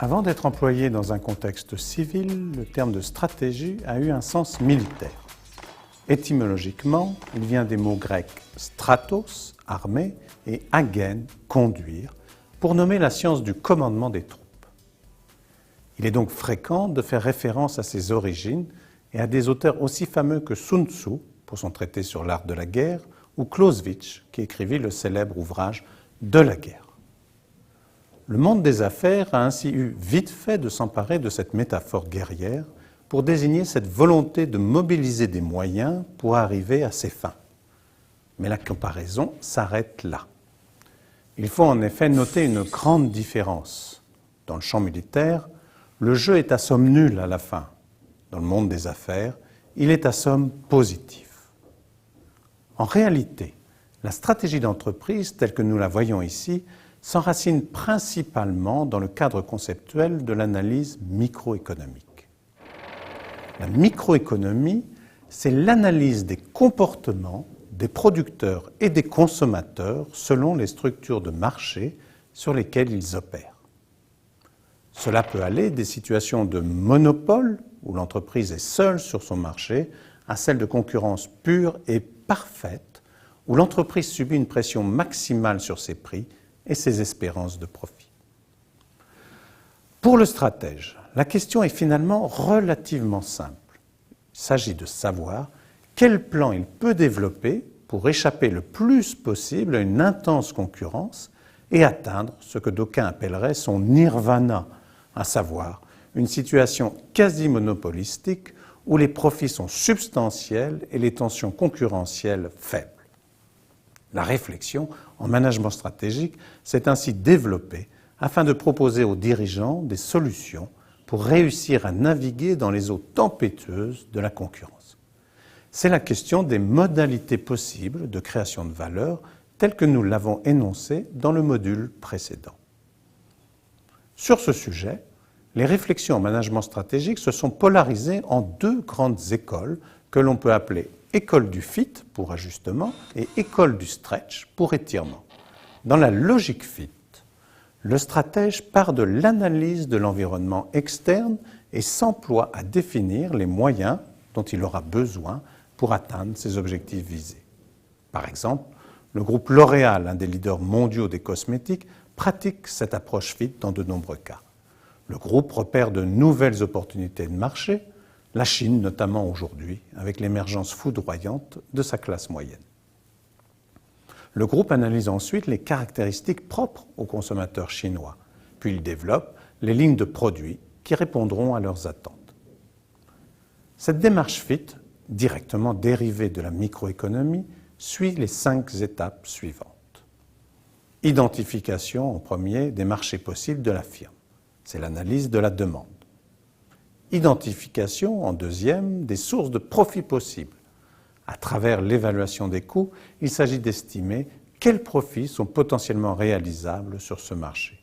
Avant d'être employé dans un contexte civil, le terme de stratégie a eu un sens militaire. Étymologiquement, il vient des mots grecs stratos, armée, et agen, conduire, pour nommer la science du commandement des troupes. Il est donc fréquent de faire référence à ses origines et à des auteurs aussi fameux que Sun Tzu, pour son traité sur l'art de la guerre, ou Clausewitz, qui écrivit le célèbre ouvrage De la guerre. Le monde des affaires a ainsi eu vite fait de s'emparer de cette métaphore guerrière pour désigner cette volonté de mobiliser des moyens pour arriver à ses fins. Mais la comparaison s'arrête là. Il faut en effet noter une grande différence. Dans le champ militaire, le jeu est à somme nulle à la fin. Dans le monde des affaires, il est à somme positif. En réalité, la stratégie d'entreprise, telle que nous la voyons ici, s'enracine principalement dans le cadre conceptuel de l'analyse microéconomique. La microéconomie, c'est l'analyse des comportements des producteurs et des consommateurs selon les structures de marché sur lesquelles ils opèrent. Cela peut aller des situations de monopole, où l'entreprise est seule sur son marché, à celles de concurrence pure et parfaite, où l'entreprise subit une pression maximale sur ses prix et ses espérances de profit. Pour le stratège, la question est finalement relativement simple. Il s'agit de savoir quel plan il peut développer pour échapper le plus possible à une intense concurrence et atteindre ce que d'aucuns appelleraient son nirvana, à savoir une situation quasi monopolistique où les profits sont substantiels et les tensions concurrentielles faibles. La réflexion en management stratégique s'est ainsi développée afin de proposer aux dirigeants des solutions pour réussir à naviguer dans les eaux tempétueuses de la concurrence. C'est la question des modalités possibles de création de valeur telles que nous l'avons énoncé dans le module précédent. Sur ce sujet, les réflexions en management stratégique se sont polarisées en deux grandes écoles que l'on peut appeler école du fit pour ajustement et école du stretch pour étirement. Dans la logique fit, le stratège part de l'analyse de l'environnement externe et s'emploie à définir les moyens dont il aura besoin pour atteindre ses objectifs visés. Par exemple, le groupe L'Oréal, un des leaders mondiaux des cosmétiques, pratique cette approche fit dans de nombreux cas. Le groupe repère de nouvelles opportunités de marché, la Chine notamment aujourd'hui, avec l'émergence foudroyante de sa classe moyenne. Le groupe analyse ensuite les caractéristiques propres aux consommateurs chinois, puis il développe les lignes de produits qui répondront à leurs attentes. Cette démarche fit, directement dérivée de la microéconomie, suit les 5 étapes suivantes. Identification en premier des marchés possibles de la firme. C'est l'analyse de la demande. Identification en deuxième des sources de profit possibles. À travers l'évaluation des coûts, il s'agit d'estimer quels profits sont potentiellement réalisables sur ce marché.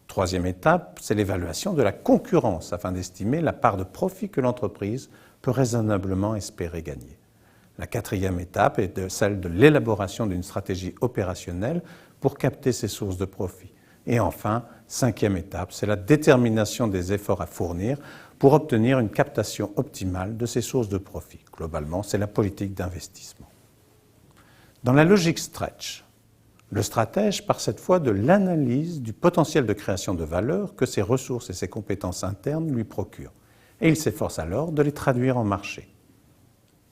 Troisième étape, c'est l'évaluation de la concurrence afin d'estimer la part de profit que l'entreprise peut raisonnablement espérer gagner. La quatrième étape est celle de l'élaboration d'une stratégie opérationnelle pour capter ces sources de profit. Et enfin, cinquième étape, c'est la détermination des efforts à fournir pour obtenir une captation optimale de ces sources de profit. Globalement, c'est la politique d'investissement. Dans la logique stretch, le stratège part cette fois de l'analyse du potentiel de création de valeur que ses ressources et ses compétences internes lui procurent. Et il s'efforce alors de les traduire en marché.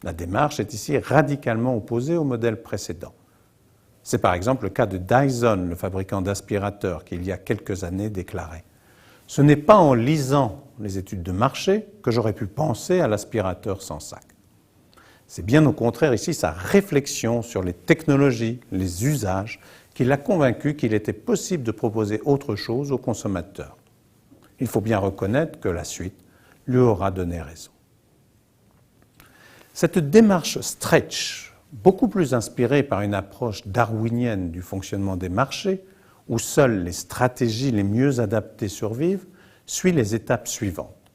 La démarche est ici radicalement opposée au modèle précédent. C'est par exemple le cas de Dyson, le fabricant d'aspirateurs, qui il y a quelques années déclarait « Ce n'est pas en lisant les études de marché que j'aurais pu penser à l'aspirateur sans sac. » C'est bien au contraire ici sa réflexion sur les technologies, les usages, qui l'a convaincu qu'il était possible de proposer autre chose aux consommateurs. Il faut bien reconnaître que la suite lui aura donné raison. Cette démarche stretch, beaucoup plus inspirée par une approche darwinienne du fonctionnement des marchés, où seules les stratégies les mieux adaptées survivent, suit les étapes suivantes.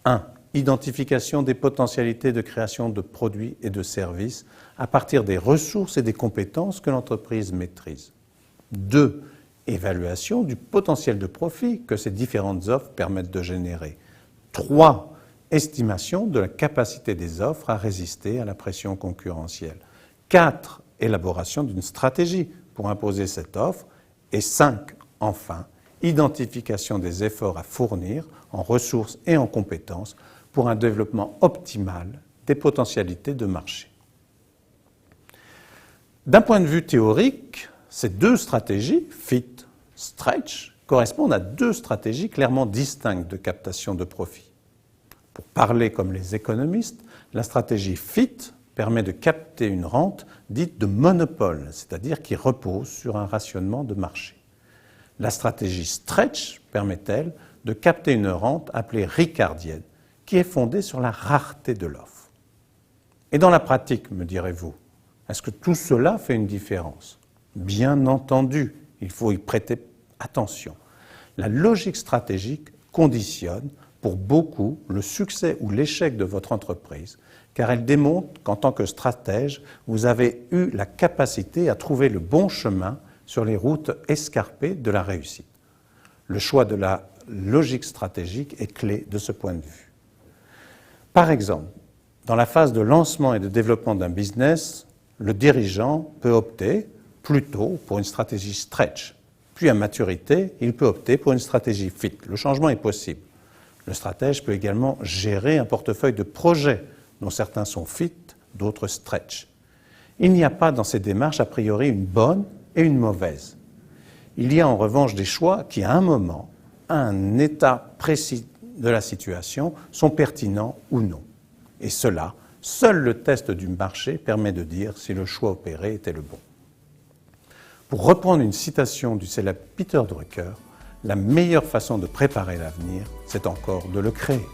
1. Identification des potentialités de création de produits et de services à partir des ressources et des compétences que l'entreprise maîtrise. 2. évaluation du potentiel de profit que ces différentes offres permettent de générer. 3. Estimation de la capacité des offres à résister à la pression concurrentielle. 4. Élaboration d'une stratégie pour imposer cette offre. Et 5. Enfin, identification des efforts à fournir en ressources et en compétences pour un développement optimal des potentialités de marché. D'un point de vue théorique, ces deux stratégies, fit, stretch, correspondent à deux stratégies clairement distinctes de captation de profit. Pour parler comme les économistes, la stratégie fit permet de capter une rente dite de monopole, c'est-à-dire qui repose sur un rationnement de marché. La stratégie stretch permet, elle, de capter une rente appelée ricardienne, qui est fondée sur la rareté de l'offre. Et dans la pratique, me direz-vous, est-ce que tout cela fait une différence? Bien entendu, il faut y prêter attention. La logique stratégique conditionne pour beaucoup le succès ou l'échec de votre entreprise, car elle démontre qu'en tant que stratège, vous avez eu la capacité à trouver le bon chemin sur les routes escarpées de la réussite. Le choix de la logique stratégique est clé de ce point de vue. Par exemple, dans la phase de lancement et de développement d'un business, le dirigeant peut opter plutôt pour une stratégie stretch. Puis à maturité, il peut opter pour une stratégie fit. Le changement est possible. Le stratège peut également gérer un portefeuille de projets dont certains sont fit, d'autres stretch. Il n'y a pas dans ces démarches a priori une bonne et une mauvaise. Il y a en revanche des choix qui, à un moment, à un état précis de la situation, sont pertinents ou non. Et cela, seul le test du marché permet de dire si le choix opéré était le bon. Pour reprendre une citation du célèbre Peter Drucker, la meilleure façon de préparer l'avenir, c'est encore de le créer.